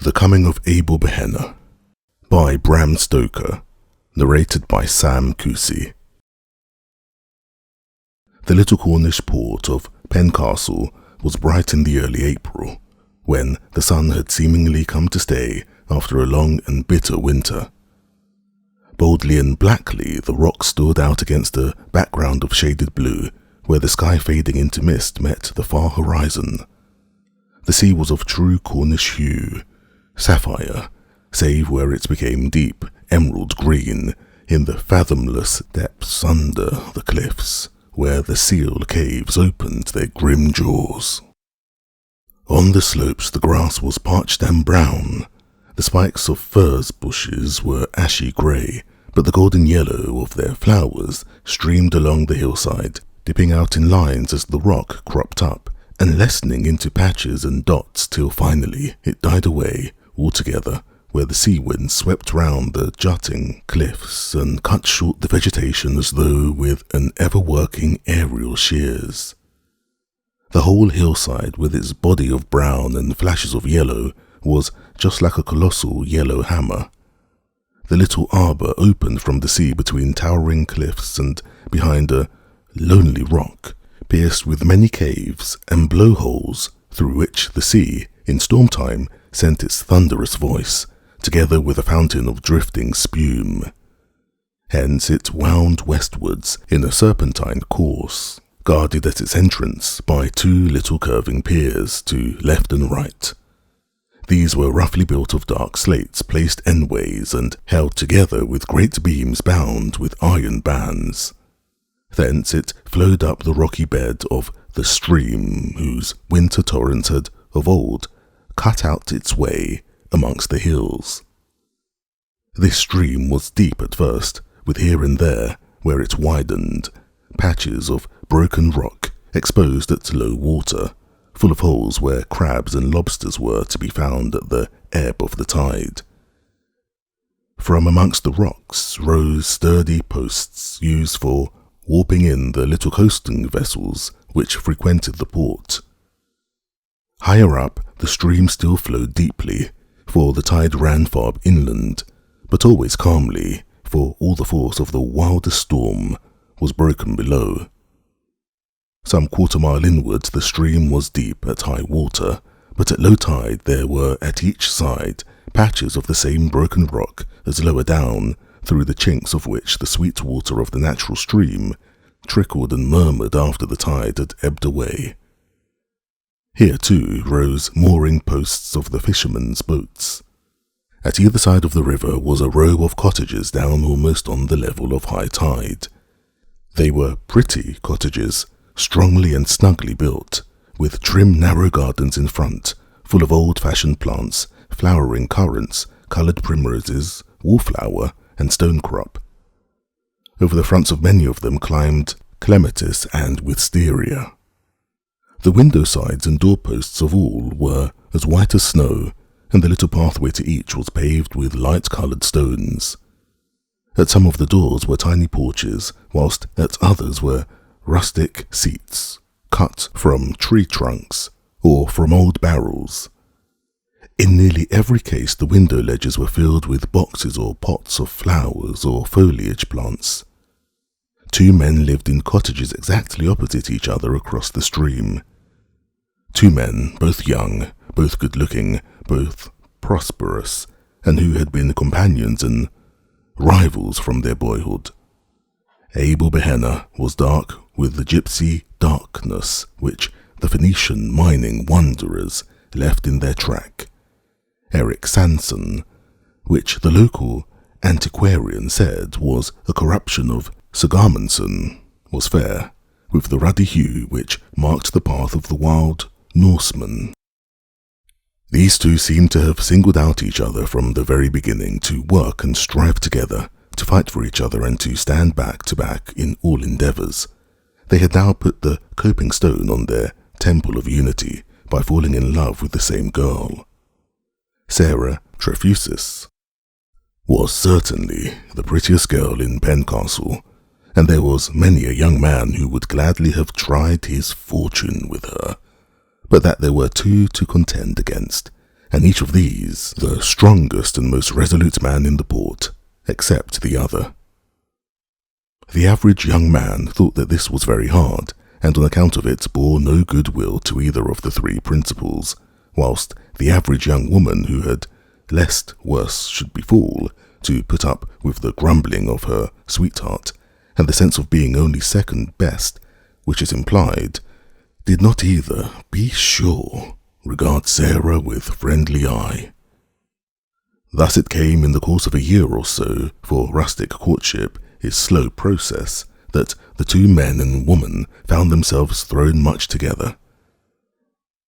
The Coming of Abel Behenna by Bram Stoker, narrated by Kusi. The little Cornish port of Pencastle was bright in the early April, when the sun had seemingly come to stay after a long and bitter winter. Boldly and blackly the rocks stood out against a background of shaded blue, where the sky fading into mist met the far horizon. The sea was of true Cornish hue, sapphire, save where it became deep emerald green in the fathomless depths under the cliffs, where the seal caves opened their grim jaws. On the slopes the grass was parched and brown. The spikes of furze bushes were ashy grey, but the golden yellow of their flowers streamed along the hillside, dipping out in lines as the rock cropped up, and lessening into patches and dots till finally it died away altogether, where the sea wind swept round the jutting cliffs and cut short the vegetation as though with an ever-working aerial shears. The whole hillside, with its body of brown and flashes of yellow, was just like a colossal yellow hammer. The little arbour opened from the sea between towering cliffs and behind a lonely rock, pierced with many caves and blowholes through which the sea, in storm time, sent its thunderous voice, together with a fountain of drifting spume. Hence it wound westwards in a serpentine course, guarded at its entrance by two little curving piers to left and right. These were roughly built of dark slates placed endways and held together with great beams bound with iron bands. Thence it flowed up the rocky bed of the stream whose winter torrents had, of old, cut out its way amongst the hills. This stream was deep at first, with here and there, where it widened, patches of broken rock exposed at low water, full of holes where crabs and lobsters were to be found at the ebb of the tide. From amongst the rocks rose sturdy posts used for warping in the little coasting vessels which frequented the port. Higher up, the stream still flowed deeply, for the tide ran far inland, but always calmly, for all the force of the wildest storm was broken below. Some quarter-mile inward the stream was deep at high water, but at low tide there were at each side patches of the same broken rock as lower down, through the chinks of which the sweet water of the natural stream trickled and murmured after the tide had ebbed away. Here, too, rose mooring posts of the fishermen's boats. At either side of the river was a row of cottages down almost on the level of high tide. They were pretty cottages, strongly and snugly built, with trim narrow gardens in front, full of old-fashioned plants, flowering currants, coloured primroses, wallflower, and stonecrop. Over the fronts of many of them climbed clematis and wisteria. The window sides and doorposts of all were as white as snow, and the little pathway to each was paved with light-coloured stones. At some of the doors were tiny porches, whilst at others were rustic seats, cut from tree trunks or from old barrels. In nearly every case the window ledges were filled with boxes or pots of flowers or foliage plants. Two men lived in cottages exactly opposite each other across the stream. Two men, both young, both good-looking, both prosperous, and who had been companions and rivals from their boyhood. Abel Behenna was dark with the gypsy darkness which the Phoenician mining wanderers left in their track. Eric Sanson, which the local antiquarian said was a corruption of Sigarmundsson, was fair, with the ruddy hue which marked the path of the wild Norseman. These two seemed to have singled out each other from the very beginning, to work and strive together, to fight for each other and to stand back to back in all endeavours. They had now put the coping stone on their temple of unity by falling in love with the same girl. Sarah Trefusis was certainly the prettiest girl in Pencastle, and there was many a young man who would gladly have tried his fortune with her, but that there were two to contend against, and each of these the strongest and most resolute man in the port, except the other. The average young man thought that this was very hard, and on account of it bore no goodwill to either of the three principals, whilst the average young woman who had, lest worse should befall, to put up with the grumbling of her sweetheart, and the sense of being only second best, which is implied, did not either, be sure, regard Sarah with friendly eye. Thus it came in the course of a year or so, for rustic courtship is slow process, that the two men and woman found themselves thrown much together.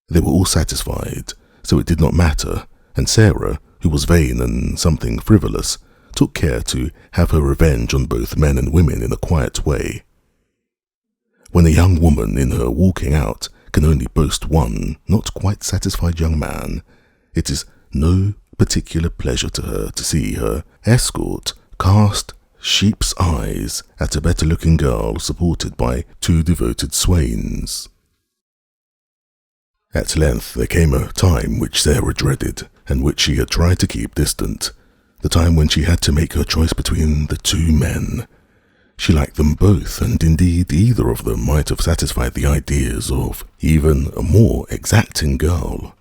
They were all satisfied, so it did not matter, and Sarah, who was vain and something frivolous, took care to have her revenge on both men and women in a quiet way. When a young woman in her walking out can only boast one not quite satisfied young man, it is no particular pleasure to her to see her escort cast sheep's eyes at a better-looking girl supported by two devoted swains. At length there came a time which Sarah dreaded, and which she had tried to keep distant, the time when she had to make her choice between the two men. She liked them both, and indeed either of them might have satisfied the ideas of even a more exacting girl.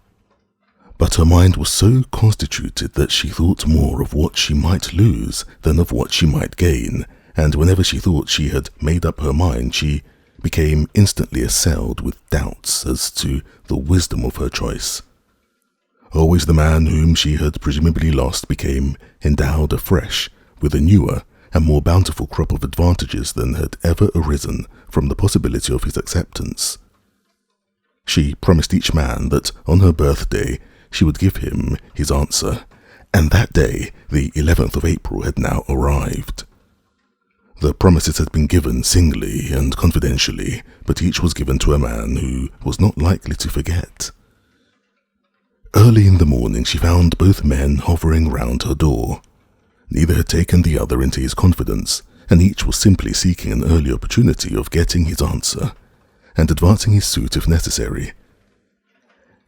But her mind was so constituted that she thought more of what she might lose than of what she might gain, and whenever she thought she had made up her mind, she became instantly assailed with doubts as to the wisdom of her choice. Always the man whom she had presumably lost became endowed afresh with a newer and more bountiful crop of advantages than had ever arisen from the possibility of his acceptance. She promised each man that on her birthday she would give him his answer, and that day, the 11th of April, had now arrived. The promises had been given singly and confidentially, but each was given to a man who was not likely to forget. Early in the morning she found both men hovering round her door. Neither had taken the other into his confidence, and each was simply seeking an early opportunity of getting his answer, and advancing his suit if necessary.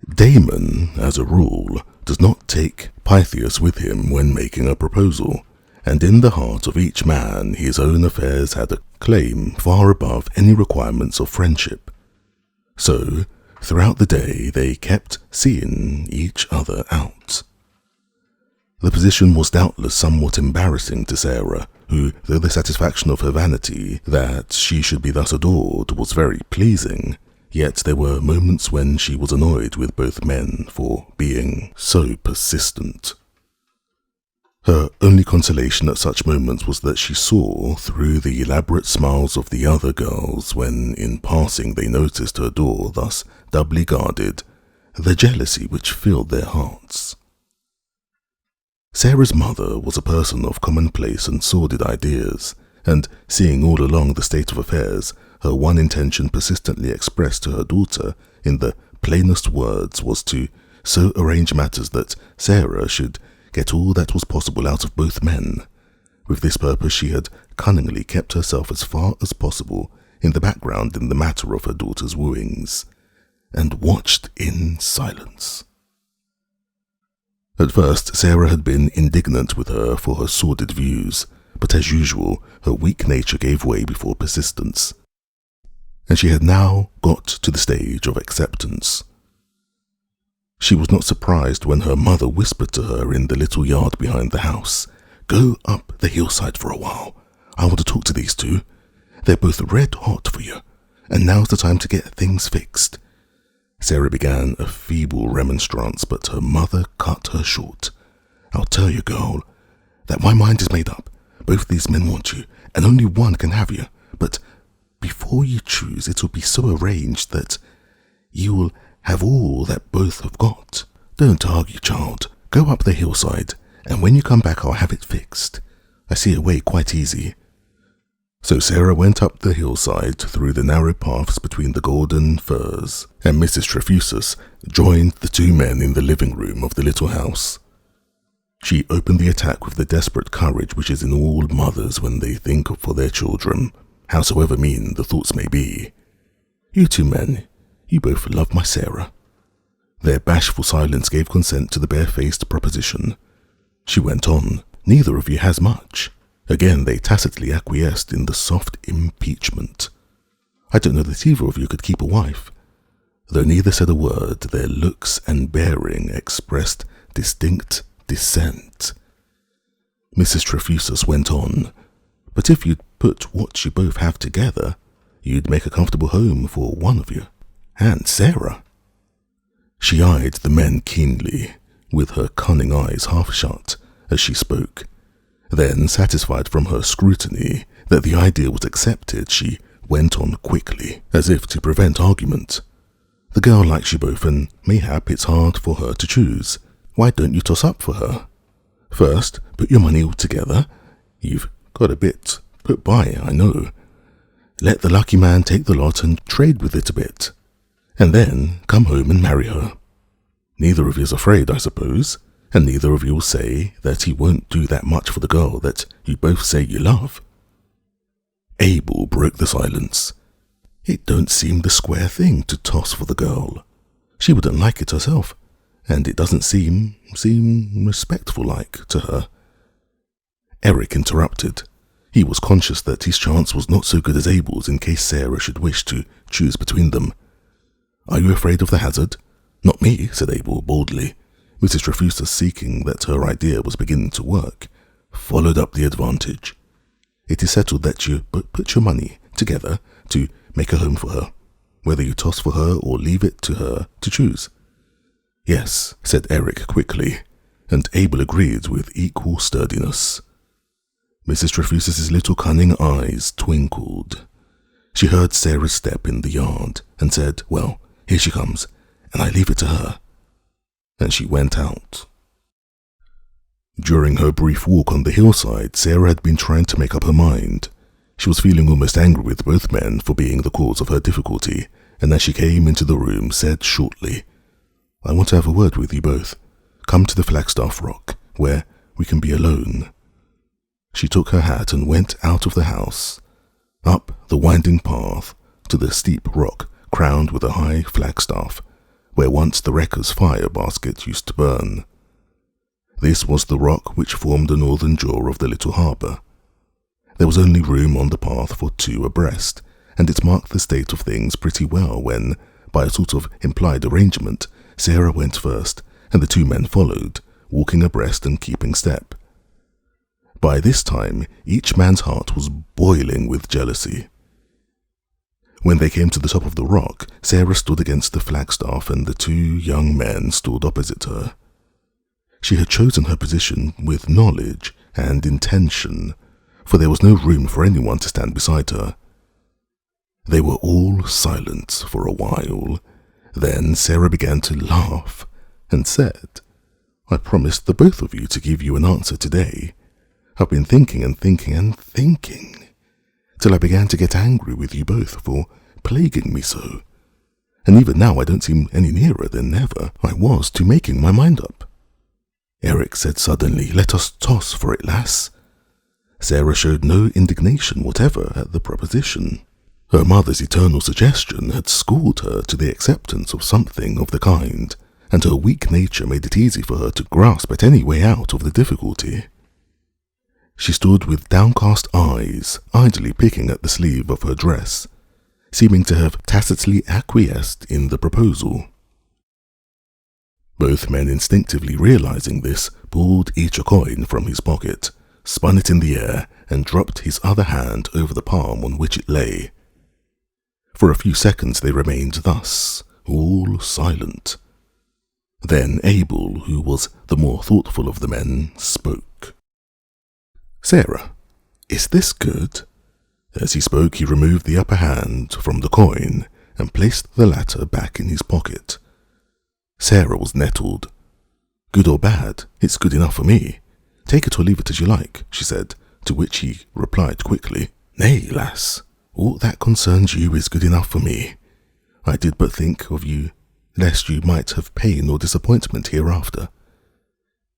Damon, as a rule, does not take Pythias with him when making a proposal, and in the heart of each man his own affairs had a claim far above any requirements of friendship. So, throughout the day they kept seeing each other out. The position was doubtless somewhat embarrassing to Sarah, who, though the satisfaction of her vanity that she should be thus adored was very pleasing, yet there were moments when she was annoyed with both men for being so persistent. Her only consolation at such moments was that she saw, through the elaborate smiles of the other girls when in passing they noticed her door thus doubly guarded, the jealousy which filled their hearts. Sarah's mother was a person of commonplace and sordid ideas, and seeing all along the state of affairs, her one intention persistently expressed to her daughter in the plainest words was to so arrange matters that Sarah should get all that was possible out of both men. With this purpose she had cunningly kept herself as far as possible in the background in the matter of her daughter's wooings, and watched in silence. At first Sarah had been indignant with her for her sordid views, but as usual her weak nature gave way before persistence, and she had now got to the stage of acceptance. She was not surprised when her mother whispered to her in the little yard behind the house, "Go up the hillside for a while. I want to talk to these two. They're both red hot for you, and now's the time to get things fixed." Sarah began a feeble remonstrance, but her mother cut her short. "I'll tell you, girl, that my mind is made up. Both these men want you, and only one can have you. But before you choose, it will be so arranged that you will have all that both have got. Don't argue, child. Go up the hillside, and when you come back I'll have it fixed. I see a way quite easy." So Sarah went up the hillside through the narrow paths between the golden firs, and Mrs. Trefusis joined the two men in the living room of the little house. She opened the attack with the desperate courage which is in all mothers when they think for their children, howsoever mean the thoughts may be. "You two men, you both love my Sarah. Their bashful silence gave consent to the barefaced proposition. She went on, "Neither of you has much." Again they tacitly acquiesced in the soft impeachment. "I don't know that either of you could keep a wife." Though neither said a word, their looks and bearing expressed distinct dissent. Mrs. Trefusis went on, "But if you'd put what you both have together, you'd make a comfortable home for one of you. And Sarah." She eyed the men keenly, with her cunning eyes half shut, as she spoke. Then, satisfied from her scrutiny that the idea was accepted, she went on quickly, as if to prevent argument. "The girl likes you both, and mayhap it's hard for her to choose. Why don't you toss up for her? First, put your money all together. You've got a bit put by, I know. Let the lucky man take the lot and trade with it a bit. And then come home and marry her. Neither of you's afraid, I suppose, and neither of you'll say that he won't do that much for the girl that you both say you love." Abel broke the silence. "It don't seem the square thing to toss for the girl. She wouldn't like it herself, and it doesn't seem respectful like to her." Eric interrupted. He was conscious that his chance was not so good as Abel's in case Sarah should wish to choose between them. "Are you afraid of the hazard?" "Not me," said Abel boldly. Mrs. Trefusis, seeing that her idea was beginning to work, followed up the advantage. "It is settled that you put your money together to make a home for her, whether you toss for her or leave it to her to choose." "Yes," said Eric quickly, and Abel agreed with equal sturdiness. Mrs. Trefusis's little cunning eyes twinkled. She heard Sarah's step in the yard and said, "Well, here she comes, and I leave it to her." And she went out. During her brief walk on the hillside, Sarah had been trying to make up her mind. She was feeling almost angry with both men for being the cause of her difficulty, and as she came into the room, said shortly, "I want to have a word with you both. Come to the Flagstaff Rock, where we can be alone." She took her hat and went out of the house, up the winding path to the steep rock crowned with a high flagstaff, where once the wrecker's fire basket used to burn. This was the rock which formed the northern jaw of the little harbour. There was only room on the path for two abreast, and it marked the state of things pretty well when, by a sort of implied arrangement, Sarah went first, and the two men followed, walking abreast and keeping step. By this time, each man's heart was boiling with jealousy. When they came to the top of the rock, Sarah stood against the flagstaff and the two young men stood opposite her. She had chosen her position with knowledge and intention, for there was no room for anyone to stand beside her. They were all silent for a while. Then Sarah began to laugh and said, "I promised the both of you to give you an answer today. I've been thinking and thinking and thinking, till I began to get angry with you both for plaguing me so. And even now I don't seem any nearer than ever I was to making my mind up." Eric said suddenly, "Let us toss for it, lass." Sarah showed no indignation whatever at the proposition. Her mother's eternal suggestion had schooled her to the acceptance of something of the kind, and her weak nature made it easy for her to grasp at any way out of the difficulty. She stood with downcast eyes, idly picking at the sleeve of her dress, seeming to have tacitly acquiesced in the proposal. Both men, instinctively realizing this, pulled each a coin from his pocket, spun it in the air, and dropped his other hand over the palm on which it lay. For a few seconds they remained thus, all silent. Then Abel, who was the more thoughtful of the men, spoke. "Sarah, is this good?" As he spoke, he removed the upper hand from the coin and placed the latter back in his pocket. Sarah was nettled. "Good or bad, it's good enough for me. Take it or leave it as you like," she said, to which he replied quickly, "Nay, lass, all that concerns you is good enough for me. I did but think of you, lest you might have pain or disappointment hereafter.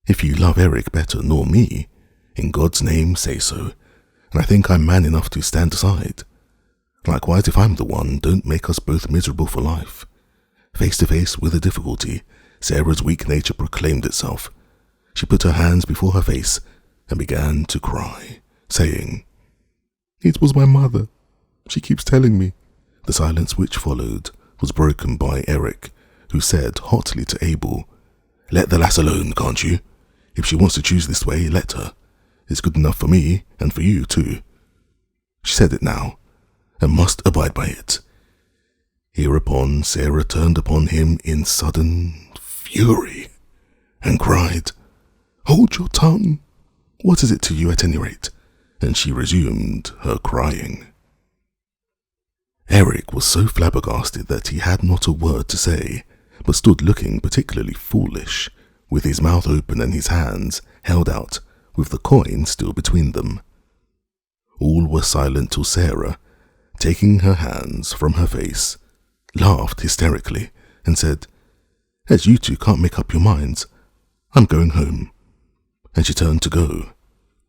If you love Eric better nor me, in God's name say so, and I think I'm man enough to stand aside. Likewise, if I'm the one, don't make us both miserable for life. Face to face with a difficulty, Sarah's weak nature proclaimed itself. She put her hands before her face and began to cry, saying, "It was my mother. She keeps telling me." The silence which followed was broken by Eric, who said hotly to Abel, "Let the lass alone, can't you? If she wants to choose this way, let her. It's good enough for me, and for you too." She said it now, and must abide by it. Hereupon Sarah turned upon him in sudden fury, and cried, "Hold your tongue! What is it to you at any rate?" And she resumed her crying. Eric was so flabbergasted that he had not a word to say, but stood looking particularly foolish, with his mouth open and his hands held out, with the coin still between them. All were silent till Sarah, taking her hands from her face, laughed hysterically and said, "As you two can't make up your minds, I'm going home." And she turned to go.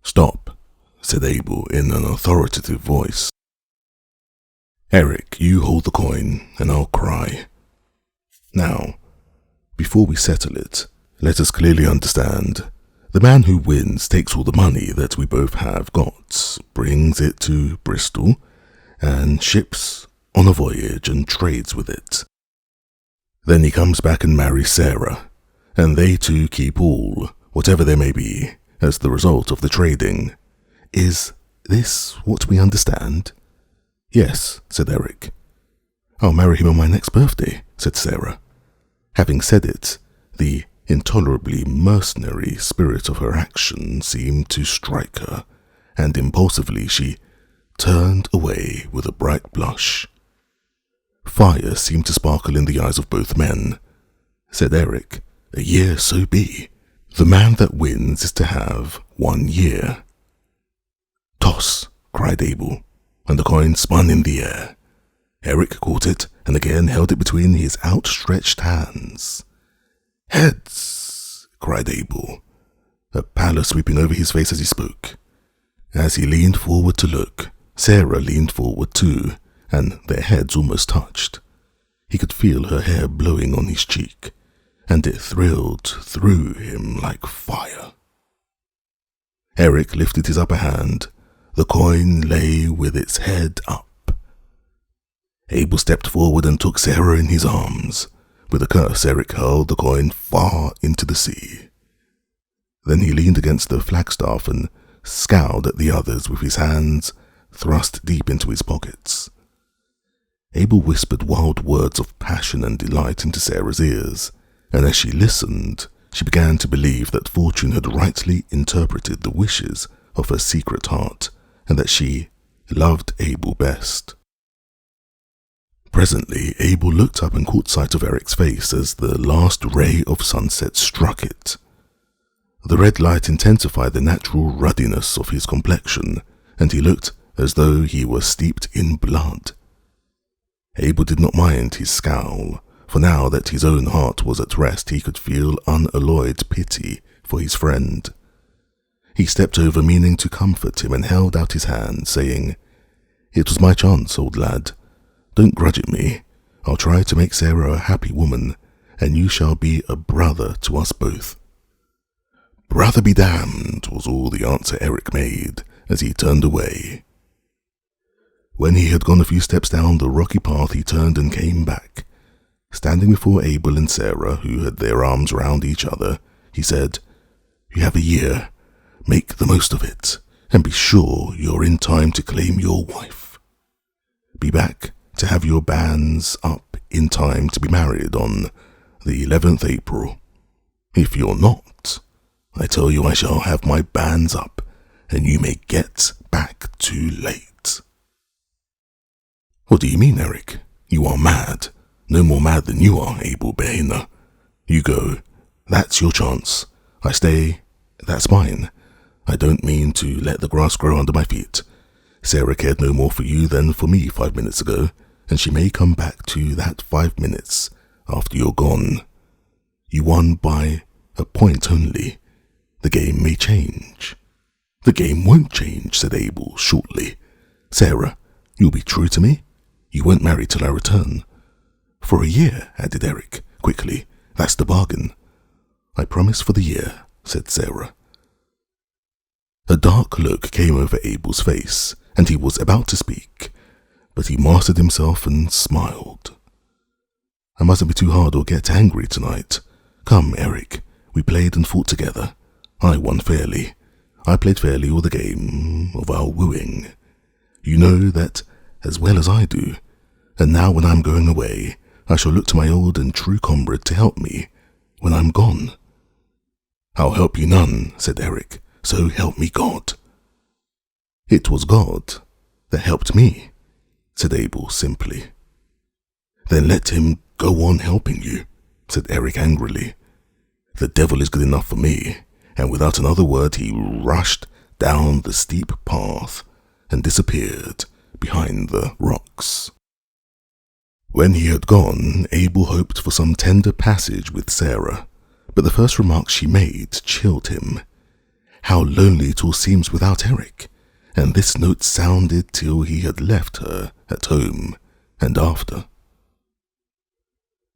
"Stop," said Abel in an authoritative voice. "Eric, you hold the coin and I'll cry. Now, before we settle it, let us clearly understand. The man who wins takes all the money that we both have got, brings it to Bristol, and ships on a voyage and trades with it. Then he comes back and marries Sarah, and they two keep all, whatever there may be, as the result of the trading. Is this what we understand?" "Yes," said Eric. "I'll marry him on my next birthday," said Sarah. Having said it, the intolerably mercenary spirit of her action seemed to strike her, and impulsively she turned away with a bright blush. Fire seemed to sparkle in the eyes of both men. Said Eric, "A year so be. The man that wins is to have 1 year. "Toss," cried Abel, and the coin spun in the air. Eric caught it and again held it between his outstretched hands. "Heads," cried Abel, a pallor sweeping over his face as he spoke. As he leaned forward to look, Sarah leaned forward too, and their heads almost touched. He could feel her hair blowing on his cheek, and it thrilled through him like fire. Eric lifted his upper hand. The coin lay with its head up. Abel stepped forward and took Sarah in his arms. With a curse, Eric hurled the coin far into the sea. Then he leaned against the flagstaff and scowled at the others with his hands thrust deep into his pockets. Abel whispered wild words of passion and delight into Sarah's ears, and as she listened, she began to believe that fortune had rightly interpreted the wishes of her secret heart, and that she loved Abel best. Presently, Abel looked up and caught sight of Eric's face as the last ray of sunset struck it. The red light intensified the natural ruddiness of his complexion, and he looked as though he were steeped in blood. Abel did not mind his scowl, for now that his own heart was at rest, he could feel unalloyed pity for his friend. He stepped over, meaning to comfort him, and held out his hand, saying, "It was my chance, old lad. Don't grudge it me. I'll try to make Sarah a happy woman, and you shall be a brother to us both." "Brother be damned," was all the answer Eric made as he turned away. When he had gone a few steps down the rocky path, he turned and came back. Standing before Abel and Sarah, who had their arms round each other, he said, "You have a year. Make the most of it, and be sure you're in time to claim your wife. Be back to have your banns up in time to be married on the 11th April. If you're not, I tell you I shall have my banns up, and you may get back too late." "What do you mean, Eric? You are mad. No more mad than you are, Abel Behenna. You go. That's your chance. I stay. That's mine. I don't mean to let the grass grow under my feet. Sarah cared no more for you than for me 5 minutes ago, and she may come back to that 5 minutes after you're gone. You won by a point only. The game may change." "The game won't change," said Abel shortly. "Sarah, you'll be true to me? You won't marry till I return? For a year, added Eric, quickly. That's the bargain. I promise for the year, said Sarah. A dark look came over Abel's face, and he was about to speak, but he mastered himself and smiled. I mustn't be too hard or get angry tonight. Come, Eric, we played and fought together. I won fairly. I played fairly all the game of our wooing. You know that as well as I do, and now when I'm going away, I shall look to my old and true comrade to help me when I'm gone. I'll help you none, said Eric, so help me God. It was God that helped me, said Abel simply. Then let him go on helping you, said Eric angrily. The devil is good enough for me, and without another word he rushed down the steep path and disappeared behind the rocks. When he had gone, Abel hoped for some tender passage with Sarah, but the first remark she made chilled him. How lonely it all seems without Eric, and this note sounded till he had left her at home and after.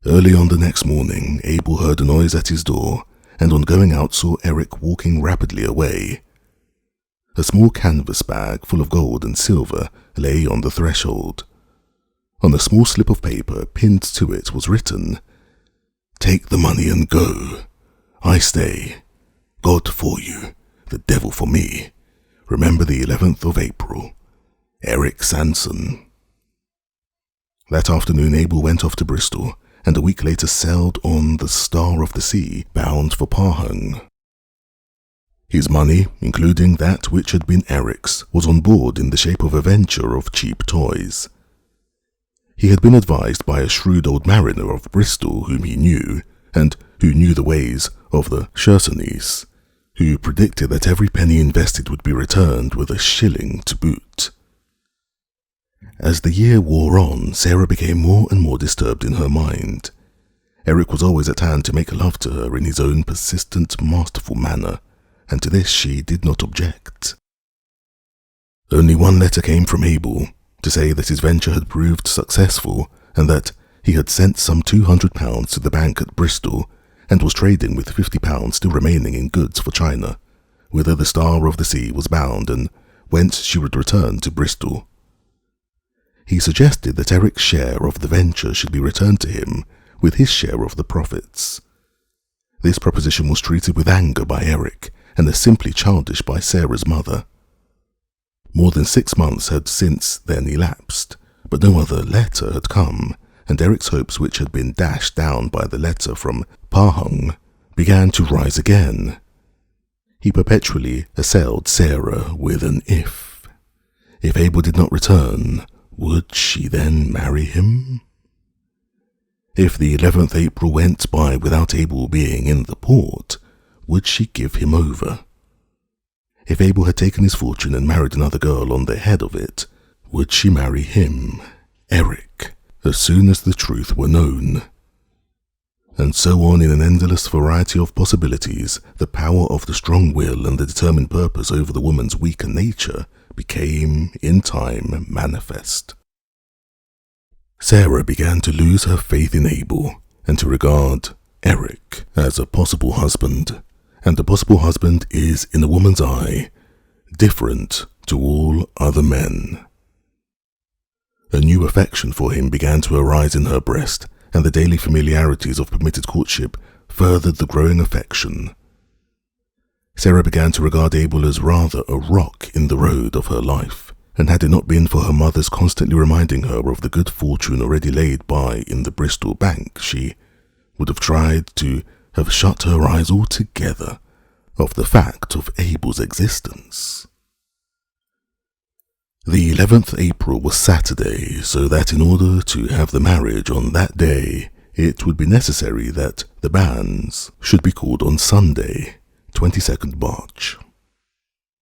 Early on the next morning, Abel heard a noise at his door, and on going out saw Eric walking rapidly away. A small canvas bag full of gold and silver lay on the threshold. On a small slip of paper pinned to it was written, "Take the money and go. I stay. God for you, the devil for me. Remember the 11th of April. Eric Sanson." That afternoon Abel went off to Bristol, and a week later sailed on the Star of the Sea, bound for Pahang. His money, including that which had been Eric's, was on board in the shape of a venture of cheap toys. He had been advised by a shrewd old mariner of Bristol whom he knew, and who knew the ways of the Chersonese, who predicted that every penny invested would be returned with a shilling to boot. As the year wore on, Sarah became more and more disturbed in her mind. Eric was always at hand to make love to her in his own persistent, masterful manner, and to this she did not object. Only one letter came from Abel, to say that his venture had proved successful, and that he had sent some £200 to the bank at Bristol, and was trading with £50 still remaining in goods for China, whither the Star of the Sea was bound, and whence she would return to Bristol. He suggested that Eric's share of the venture should be returned to him, with his share of the profits. This proposition was treated with anger by Eric, and as simply childish by Sarah's mother. More than 6 months had since then elapsed, but no other letter had come, and Eric's hopes, which had been dashed down by the letter from Pahang, began to rise again. He perpetually assailed Sarah with an if. If Abel did not return, would she then marry him? If the 11th April went by without Abel being in the port, would she give him over? If Abel had taken his fortune and married another girl on the head of it, would she marry him, Eric, as soon as the truth were known? And so on in an endless variety of possibilities, the power of the strong will and the determined purpose over the woman's weaker nature became, in time, manifest. Sarah began to lose her faith in Abel, and to regard Eric as a possible husband, and a possible husband is, in a woman's eye, different to all other men. A new affection for him began to arise in her breast, and the daily familiarities of permitted courtship furthered the growing affection. Sarah began to regard Abel as rather a rock in the road of her life, and had it not been for her mother's constantly reminding her of the good fortune already laid by in the Bristol bank, she would have tried to have shut her eyes altogether of the fact of Abel's existence. The 11th April was Saturday, so that in order to have the marriage on that day, it would be necessary that the banns should be called on Sunday, 22nd March.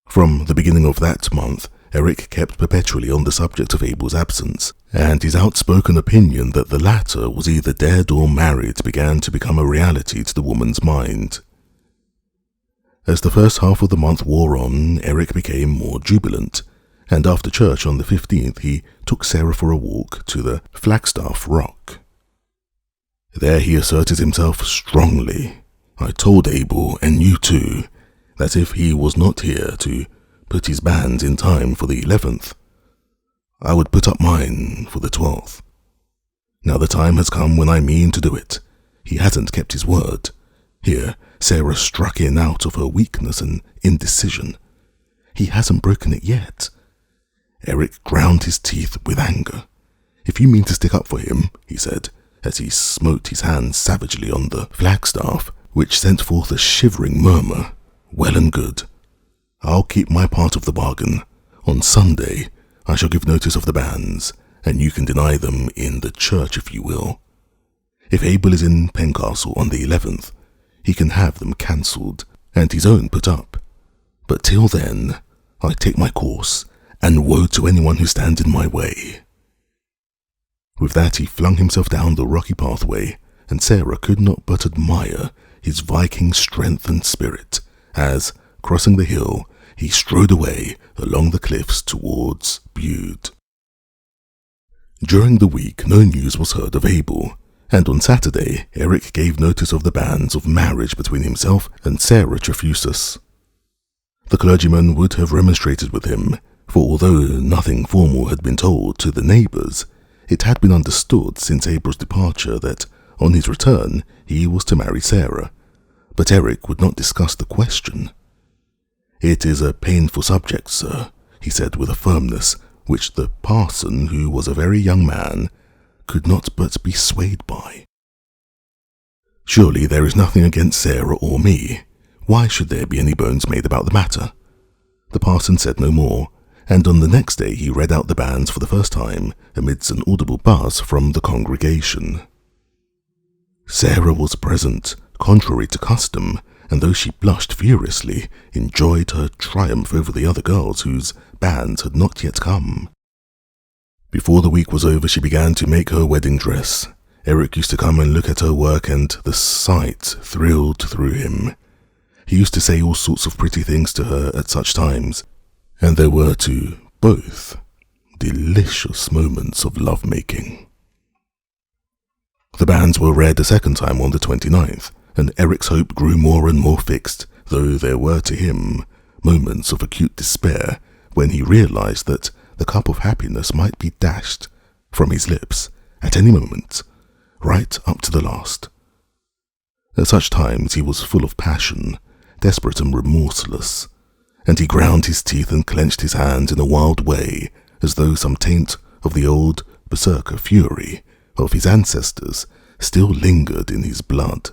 From the beginning of that month, Eric kept perpetually on the subject of Abel's absence, and his outspoken opinion that the latter was either dead or married began to become a reality to the woman's mind. As the first half of the month wore on, Eric became more jubilant, and after church on the 15th he took Sarah for a walk to the Flagstaff Rock. There he asserted himself strongly. I told Abel, and you too, that if he was not here to put his banns in time for the 11th, I would put up mine for the 12th. Now the time has come when I mean to do it. He hasn't kept his word. Here, Sarah struck in out of her weakness and indecision. He hasn't broken it yet. Eric ground his teeth with anger. If you mean to stick up for him, he said, as he smote his hand savagely on the flagstaff, which sent forth a shivering murmur, well and good. I'll keep my part of the bargain. On Sunday, I shall give notice of the bans, and you can deny them in the church if you will. If Abel is in Pencastle on the 11th, he can have them cancelled and his own put up. But till then, I take my course, and woe to anyone who stands in my way. With that he flung himself down the rocky pathway, and Sarah could not but admire his Viking strength and spirit, as, crossing the hill, he strode away along the cliffs towards Bude. During the week no news was heard of Abel, and on Saturday Eric gave notice of the banns of marriage between himself and Sarah Trefusis. The clergyman would have remonstrated with him, for although nothing formal had been told to the neighbours, it had been understood since Abel's departure that, on his return, he was to marry Sarah, but Eric would not discuss the question. "It is a painful subject, sir," he said with a firmness which the parson, who was a very young man, could not but be swayed by. "Surely there is nothing against Sarah or me. Why should there be any bones made about the matter?" The parson said no more, and on the next day he read out the bans for the first time, amidst an audible buzz from the congregation. Sarah was present, contrary to custom, and though she blushed furiously, enjoyed her triumph over the other girls whose bans had not yet come. Before the week was over she began to make her wedding dress. Eric used to come and look at her work, and the sight thrilled through him. He used to say all sorts of pretty things to her at such times, and there were to both delicious moments of love-making. The bans were read a second time on the 29th, and Eric's hope grew more and more fixed, though there were to him moments of acute despair when he realized that the cup of happiness might be dashed from his lips at any moment, right up to the last. At such times he was full of passion, desperate and remorseless, and he ground his teeth and clenched his hands in a wild way, as though some taint of the old berserker fury of his ancestors still lingered in his blood.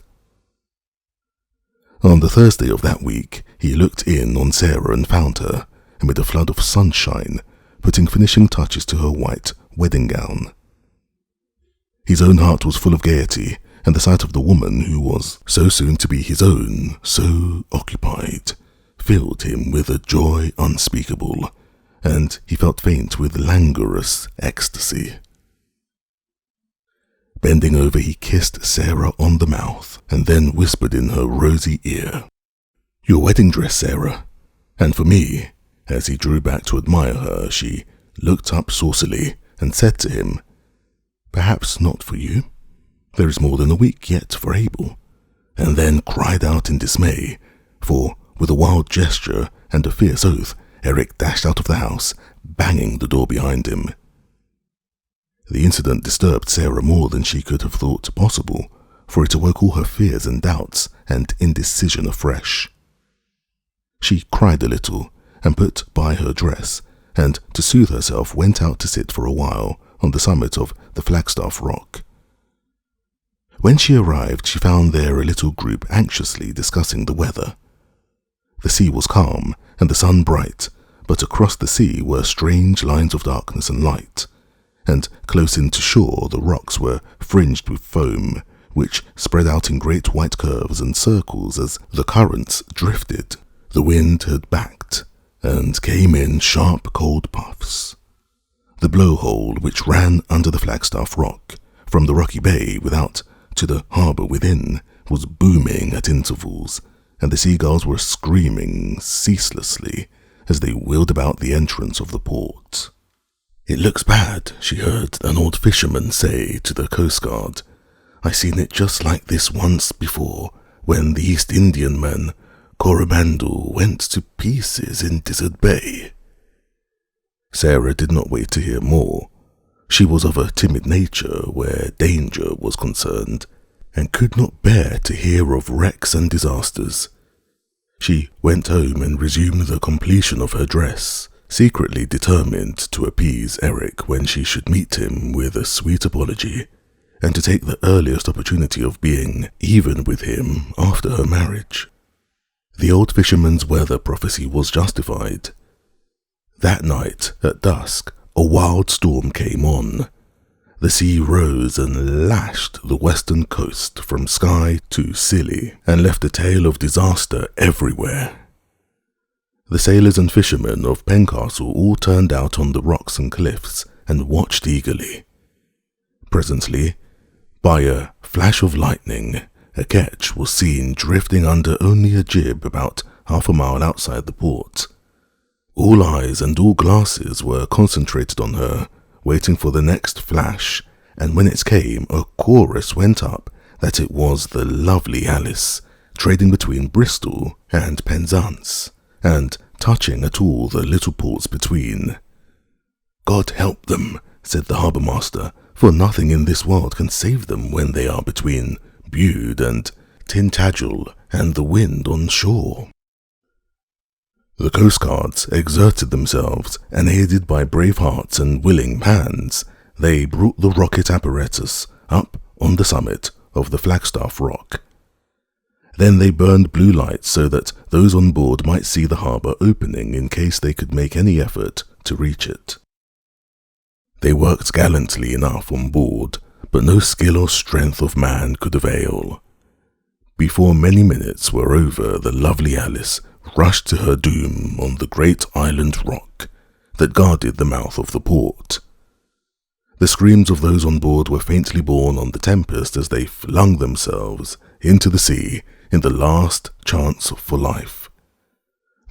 On the Thursday of that week, he looked in on Sarah and found her, amid a flood of sunshine, putting finishing touches to her white wedding gown. His own heart was full of gaiety, and the sight of the woman who was so soon to be his own, so occupied, filled him with a joy unspeakable, and he felt faint with languorous ecstasy. Bending over, he kissed Sarah on the mouth, and then whispered in her rosy ear, "Your wedding dress, Sarah." And for me, as he drew back to admire her, she looked up saucily and said to him, "Perhaps not for you. There is more than a week yet for Abel," and then cried out in dismay, for, with a wild gesture and a fierce oath, Eric dashed out of the house, banging the door behind him. The incident disturbed Sarah more than she could have thought possible, for it awoke all her fears and doubts and indecision afresh. She cried a little, and put by her dress, and to soothe herself went out to sit for a while on the summit of the Flagstaff Rock. When she arrived, she found there a little group anxiously discussing the weather. The sea was calm, and the sun bright, but across the sea were strange lines of darkness and light, and close in to shore the rocks were fringed with foam, which spread out in great white curves and circles as the currents drifted. The wind had backed, and came in sharp cold puffs. The blowhole, which ran under the Flagstaff Rock, from the rocky bay without to the harbour within, was booming at intervals, and the seagulls were screaming ceaselessly as they wheeled about the entrance of the port. "It looks bad," she heard an old fisherman say to the coastguard. I seen it just like this once before, when the East Indian man, Coromandel, went to pieces in Desert Bay." Sarah did not wait to hear more. She was of a timid nature where danger was concerned, and could not bear to hear of wrecks and disasters. She went home and resumed the completion of her dress, secretly determined to appease Eric when she should meet him with a sweet apology, and to take the earliest opportunity of being even with him after her marriage. The old fisherman's weather prophecy was justified. That night, at dusk, a wild storm came on. The sea rose and lashed the western coast from Skye to Scilly, and left a tale of disaster everywhere. The sailors and fishermen of Pencastle all turned out on the rocks and cliffs and watched eagerly. Presently, by a flash of lightning, a ketch was seen drifting under only a jib about half a mile outside the port. All eyes and all glasses were concentrated on her, waiting for the next flash, and when it came, a chorus went up that it was the lovely Alice, trading between Bristol and Penzance, and touching at all the little ports between. "God help them," said the harbour master, "for nothing in this world can save them when they are between Bude and Tintagel and the wind on shore." The coastguards exerted themselves, and aided by brave hearts and willing hands, they brought the rocket apparatus up on the summit of the Flagstaff Rock. Then they burned blue lights so that those on board might see the harbour opening in case they could make any effort to reach it. They worked gallantly enough on board, but no skill or strength of man could avail. Before many minutes were over, the lovely Alice rushed to her doom on the great island rock that guarded the mouth of the port. The screams of those on board were faintly borne on the tempest as they flung themselves into the sea in the last chance for life.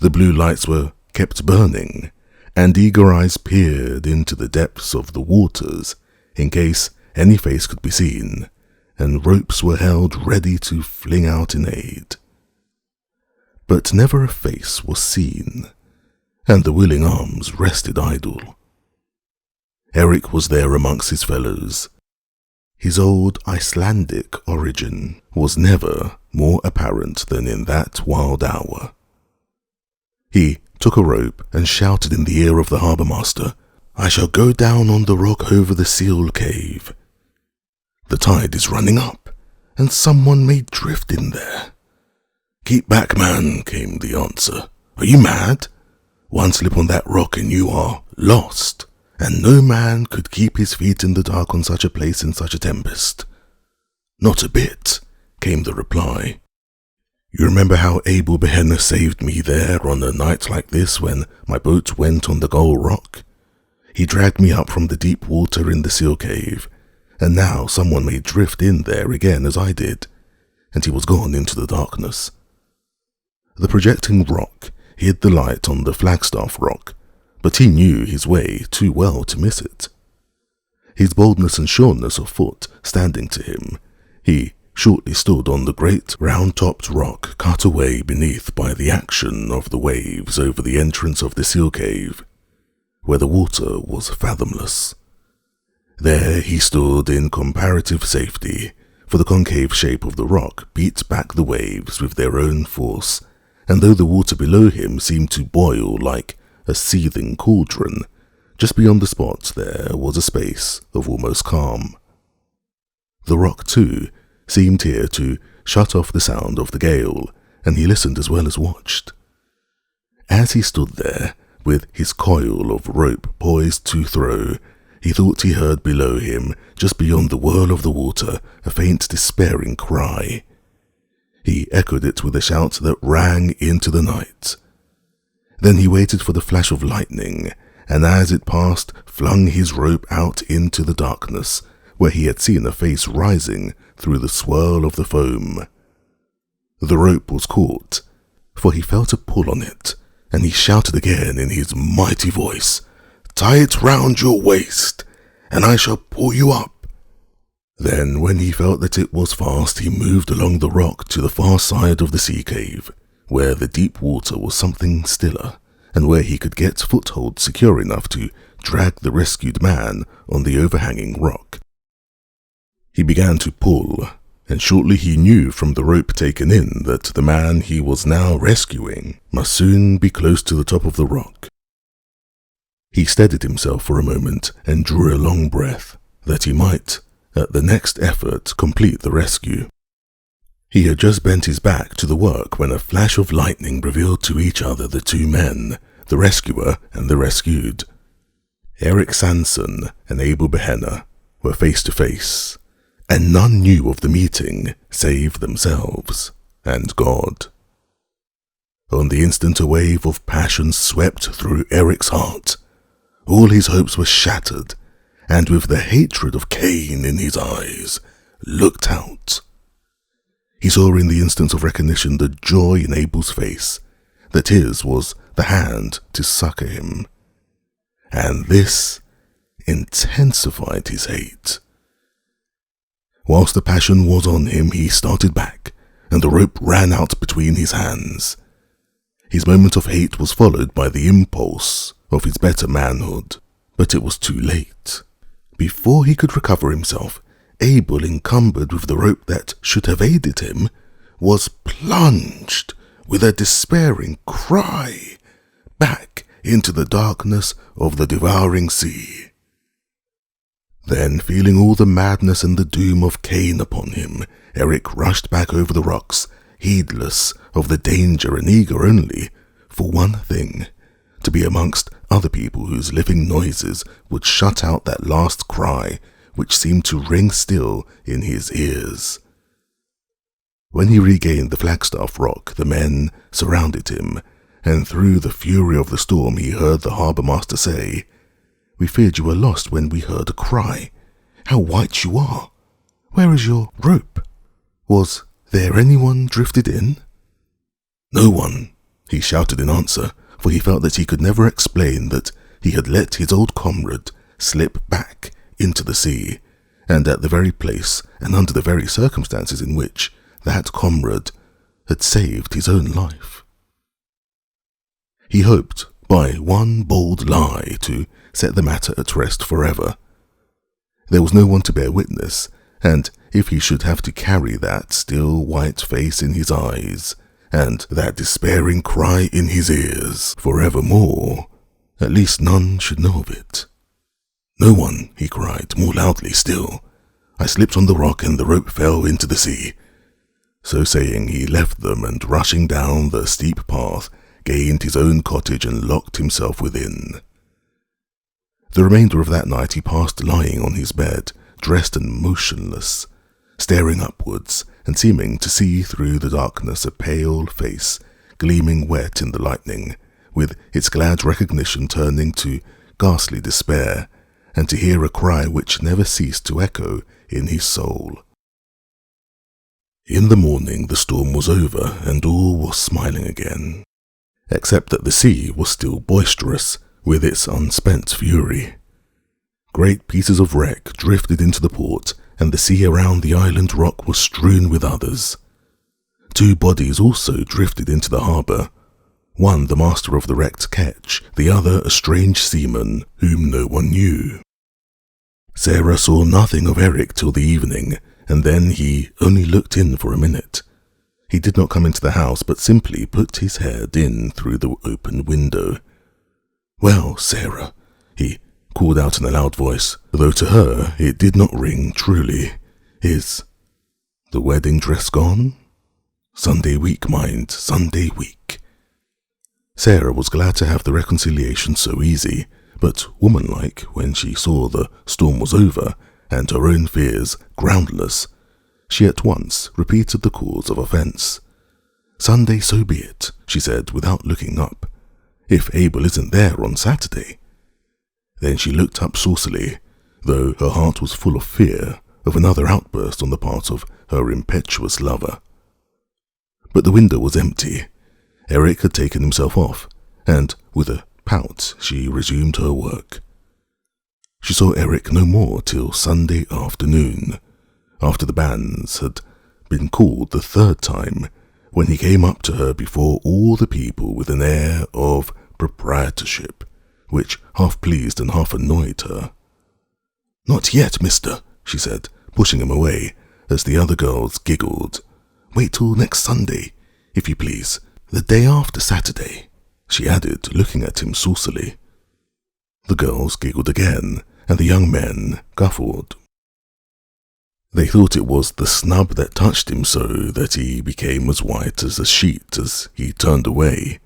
The blue lights were kept burning, and eager eyes peered into the depths of the waters in case any face could be seen, and ropes were held ready to fling out in aid. But never a face was seen, and the willing arms rested idle. Eric was there amongst his fellows. His old Icelandic origin was never more apparent than in that wild hour. He took a rope and shouted in the ear of the harbour master, "I shall go down on the rock over the seal cave. The tide is running up, and someone may drift in there." "Keep back, man," came the answer. "Are you mad? One slip on that rock and you are lost, and no man could keep his feet in the dark on such a place in such a tempest." "Not a bit," came the reply. "You remember how Abel Behenna saved me there on a night like this when my boat went on the Gull Rock? He dragged me up from the deep water in the seal cave, and now someone may drift in there again as I did," and he was gone into the darkness. The projecting rock hid the light on the Flagstaff Rock, but he knew his way too well to miss it. His boldness and sureness of foot standing to him, he shortly stood on the great round-topped rock cut away beneath by the action of the waves over the entrance of the seal cave, where the water was fathomless. There he stood in comparative safety, for the concave shape of the rock beat back the waves with their own force, and though the water below him seemed to boil like a seething cauldron, just beyond the spot there was a space of almost calm. The rock, too, seemed here to shut off the sound of the gale, and he listened as well as watched. As he stood there, with his coil of rope poised to throw, he thought he heard below him, just beyond the whirl of the water, a faint despairing cry. He echoed it with a shout that rang into the night. Then he waited for the flash of lightning, and as it passed, flung his rope out into the darkness, where he had seen a face rising through the swirl of the foam. The rope was caught, for he felt a pull on it, and he shouted again in his mighty voice, "Tie it round your waist, and I shall pull you up." Then, when he felt that it was fast, he moved along the rock to the far side of the sea cave, where the deep water was something stiller, and where he could get foothold secure enough to drag the rescued man on the overhanging rock. He began to pull, and shortly he knew from the rope taken in that the man he was now rescuing must soon be close to the top of the rock. He steadied himself for a moment and drew a long breath, that he might, at the next effort, complete the rescue. He had just bent his back to the work when a flash of lightning revealed to each other the two men, the rescuer and the rescued. Eric Sanson and Abel Behenna were face to face, and none knew of the meeting save themselves and God. On the instant a wave of passion swept through Eric's heart. All his hopes were shattered, and with the hatred of Cain in his eyes, looked out. He saw in the instant of recognition the joy in Abel's face, that his was the hand to succour him. And this intensified his hate. Whilst the passion was on him, he started back, and the rope ran out between his hands. His moment of hate was followed by the impulse of his better manhood, but it was too late. Before he could recover himself, Abel, encumbered with the rope that should have aided him, was plunged with a despairing cry back into the darkness of the devouring sea. Then, feeling all the madness and the doom of Cain upon him, Eric rushed back over the rocks, heedless of the danger and eager only for one thing, to be amongst other people whose living noises would shut out that last cry which seemed to ring still in his ears. When he regained the Flagstaff Rock, the men surrounded him, and through the fury of the storm he heard the harbour master say, "We feared you were lost when we heard a cry. How white you are! Where is your rope? Was there anyone drifted in?" "No one," he shouted in answer, for he felt that he could never explain that he had let his old comrade slip back into the sea, and at the very place and under the very circumstances in which that comrade had saved his own life. He hoped, by one bold lie, to set the matter at rest forever. There was no one to bear witness, and if he should have to carry that still white face in his eyes, and that despairing cry in his ears forevermore, at least none should know of it. "No one," he cried, more loudly still. "I slipped on the rock and the rope fell into the sea." So saying, he left them and, rushing down the steep path, gained his own cottage and locked himself within. The remainder of that night he passed lying on his bed, dressed and motionless, staring upwards and seeming to see through the darkness a pale face gleaming wet in the lightning, with its glad recognition turning to ghastly despair, and to hear a cry which never ceased to echo in his soul. In the morning the storm was over and all was smiling again, except that the sea was still boisterous with its unspent fury. Great pieces of wreck drifted into the port, and the sea around the island rock was strewn with others. 2 bodies also drifted into the harbour, one the master of the wrecked ketch, the other a strange seaman whom no one knew. Sarah saw nothing of Eric till the evening, and then he only looked in for a minute. He did not come into the house, but simply put his head in through the open window. "Well, Sarah," he called out in a loud voice, though to her it did not ring truly, "is the wedding dress gone? Sunday week, mind, Sunday week." Sarah was glad to have the reconciliation so easy, but womanlike, when she saw the storm was over and her own fears groundless, she at once repeated the cause of offence. "Sunday, so be it," she said without looking up, "if Abel isn't there on Saturday." Then she looked up saucily, though her heart was full of fear of another outburst on the part of her impetuous lover. But the window was empty. Eric had taken himself off, and with a pout she resumed her work. She saw Eric no more till Sunday afternoon, after the banns had been called the third time, when he came up to her before all the people with an air of proprietorship, which half pleased and half annoyed her. "Not yet, mister," she said, pushing him away, as the other girls giggled. "Wait till next Sunday, if you please, the day after Saturday," she added, looking at him saucily. The girls giggled again, and the young men guffawed. They thought it was the snub that touched him so that he became as white as a sheet as he turned away.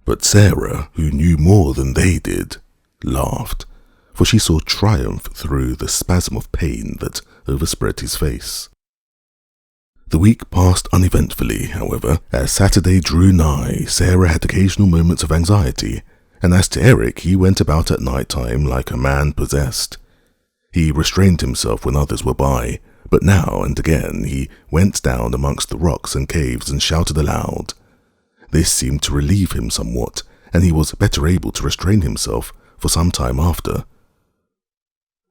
But Sarah, who knew more than they did, laughed, for she saw triumph through the spasm of pain that overspread his face. The week passed uneventfully, however. As Saturday drew nigh, Sarah had occasional moments of anxiety, and as to Eric, he went about at night time like a man possessed. He restrained himself when others were by, but now and again he went down amongst the rocks and caves and shouted aloud. This seemed to relieve him somewhat, and he was better able to restrain himself for some time after.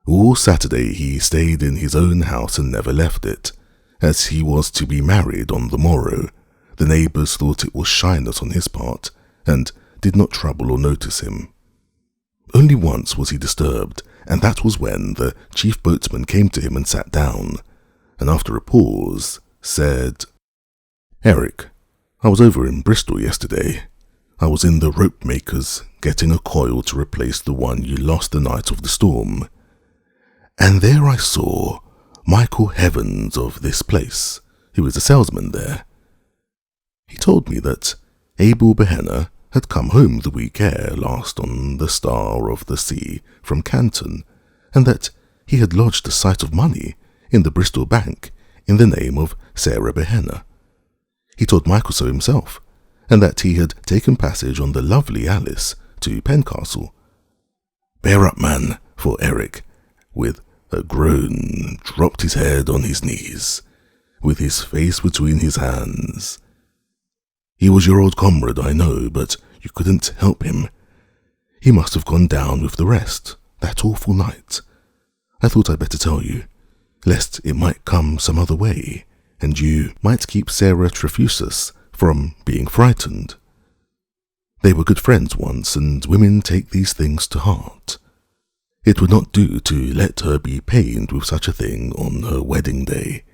All Saturday he stayed in his own house and never left it. As he was to be married on the morrow, the neighbours thought it was shyness on his part, and did not trouble or notice him. Only once was he disturbed, and that was when the chief boatman came to him and sat down, and after a pause said, "Eric, I was over in Bristol yesterday. I was in the rope maker's getting a coil to replace the one you lost the night of the storm. And there I saw Michael Heavens of this place, who is a salesman there. He told me that Abel Behenna had come home the week ere last on the Star of the Sea from Canton, and that he had lodged a sight of money in the Bristol Bank in the name of Sarah Behenna. He told Michael so himself, and that he had taken passage on the lovely Alice to Pencastle. Bear up, man, for Eric, with a groan, dropped his head on his knees, with his face between his hands. He was your old comrade, I know, but you couldn't help him. He must have gone down with the rest that awful night. I thought I'd better tell you, lest it might come some other way, and you might keep Sarah Trefusis from being frightened. They were good friends once, and women take these things to heart. It would not do to let her be pained with such a thing on her wedding day."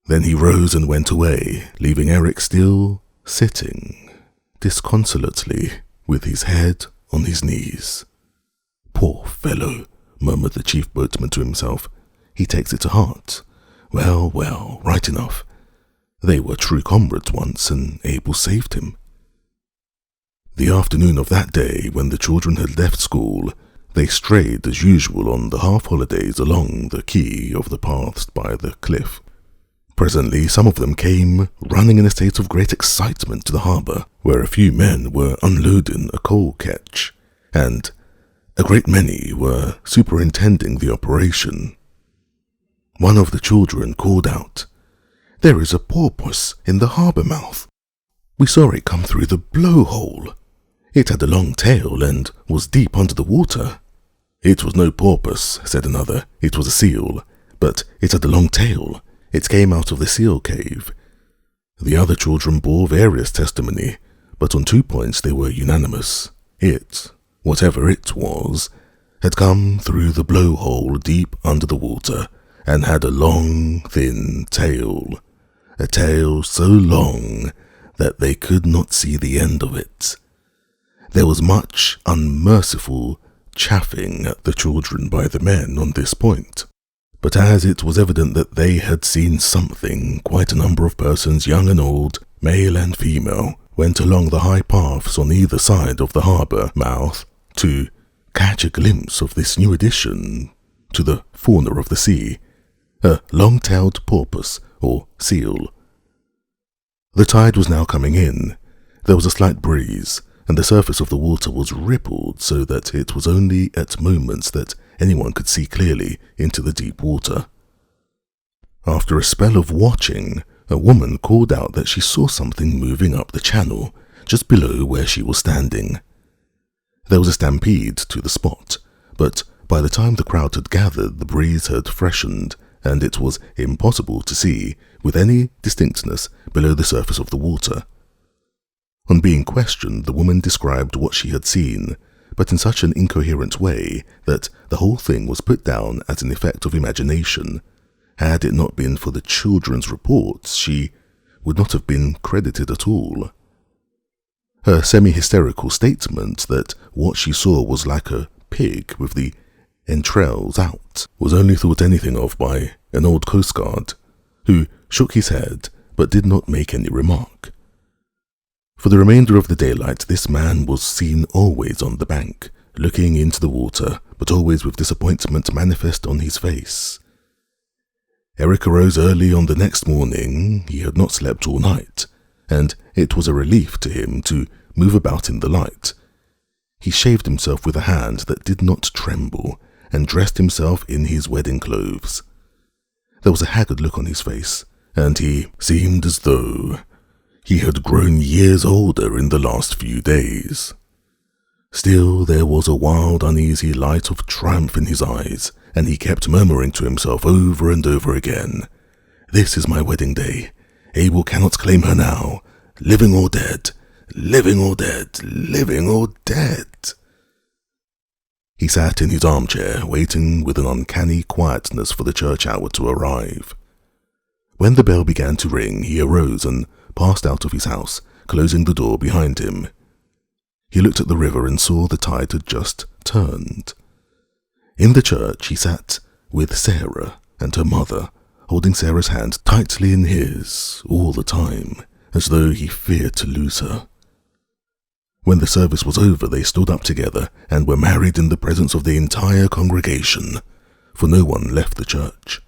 Then he rose and went away, leaving Eric still sitting disconsolately with his head on his knees. "Poor fellow," murmured the chief boatman to himself. "He takes it to heart. Well, well, right enough. They were true comrades once, and Abel saved him." The afternoon of that day, when the children had left school, they strayed as usual on the half-holidays along the quay of the paths by the cliff. Presently some of them came running in a state of great excitement to the harbour, where a few men were unloading a coal ketch, and a great many were superintending the operation. One of the children called out, "There is a porpoise in the harbour mouth. We saw it come through the blowhole. It had a long tail and was deep under the water." "It was no porpoise," said another. "It was a seal, but it had a long tail. It came out of the seal cave." The other children bore various testimony, but on 2 points they were unanimous. It, whatever it was, had come through the blowhole deep under the water, and had a long, thin tail, a tail so long that they could not see the end of it. There was much unmerciful chaffing at the children by the men on this point, but as it was evident that they had seen something, quite a number of persons, young and old, male and female, went along the high paths on either side of the harbour mouth to catch a glimpse of this new addition to the fauna of the sea, a long-tailed porpoise or seal. The tide was now coming in. There was a slight breeze, and the surface of the water was rippled so that it was only at moments that anyone could see clearly into the deep water. After a spell of watching, a woman called out that she saw something moving up the channel, just below where she was standing. There was a stampede to the spot, but by the time the crowd had gathered, the breeze had freshened, and it was impossible to see with any distinctness below the surface of the water. On being questioned, the woman described what she had seen, but in such an incoherent way that the whole thing was put down as an effect of imagination. Had it not been for the children's reports, she would not have been credited at all. Her semi-hysterical statement that what she saw was like a pig with the entrails out was only thought anything of by an old coastguard, who shook his head but did not make any remark. For the remainder of the daylight, this man was seen always on the bank, looking into the water, but always with disappointment manifest on his face. Eric arose early on the next morning. He had not slept all night, and it was a relief to him to move about in the light. He shaved himself with a hand that did not tremble, and dressed himself in his wedding clothes. There was a haggard look on his face, and he seemed as though he had grown years older in the last few days. Still, there was a wild, uneasy light of triumph in his eyes, and he kept murmuring to himself over and over again, "This is my wedding day. Abel cannot claim her now. Living or dead, living or dead, living or dead." He sat in his armchair, waiting with an uncanny quietness for the church hour to arrive. When the bell began to ring, he arose and passed out of his house, closing the door behind him. He looked at the river and saw the tide had just turned. In the church he sat with Sarah and her mother, holding Sarah's hand tightly in his all the time, as though he feared to lose her. When the service was over, they stood up together and were married in the presence of the entire congregation, for no one left the church.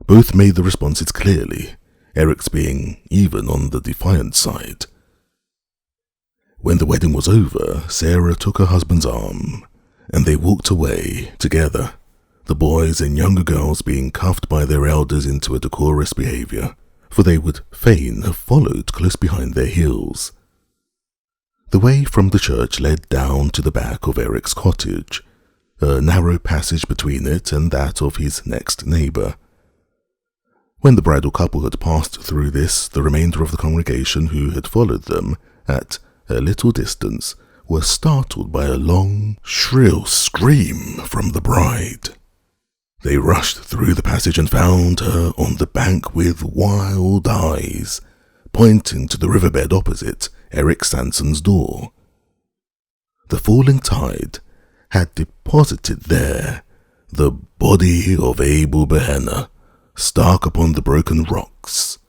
Both made the responses clearly, Eric's being even on the defiant side. When the wedding was over, Sarah took her husband's arm, and they walked away together, the boys and younger girls being cuffed by their elders into a decorous behaviour, for they would fain have followed close behind their heels. The way from the church led down to the back of Eric's cottage, a narrow passage between it and that of his next neighbour. When the bridal couple had passed through this, the remainder of the congregation who had followed them at a little distance were startled by a long, shrill scream from the bride. They rushed through the passage and found her on the bank with wild eyes, pointing to the riverbed opposite Eric Sanson's door. The falling tide had deposited there the body of Abel Behenna, stark upon the broken rocks.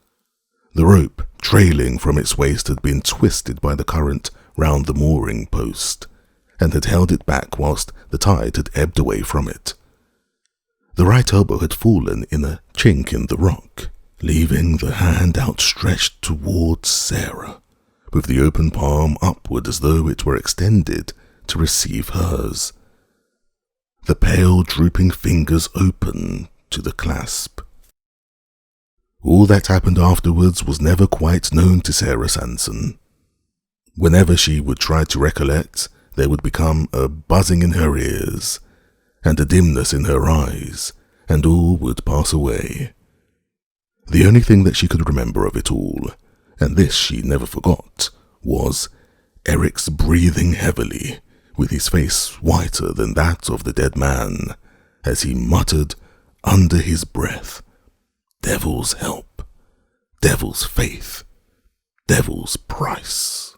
The rope trailing from its waist had been twisted by the current round the mooring post, and had held it back whilst the tide had ebbed away from it. The right elbow had fallen in a chink in the rock, leaving the hand outstretched towards Sarah, with the open palm upward as though it were extended to receive hers. The pale drooping fingers open to the clasp. All that happened afterwards was never quite known to Sarah Sanson. Whenever she would try to recollect, there would become a buzzing in her ears, and a dimness in her eyes, and all would pass away. The only thing that she could remember of it all, and this she never forgot, was Eric's breathing heavily, with his face whiter than that of the dead man, as he muttered under his breath, "Devil's help, devil's faith, devil's price."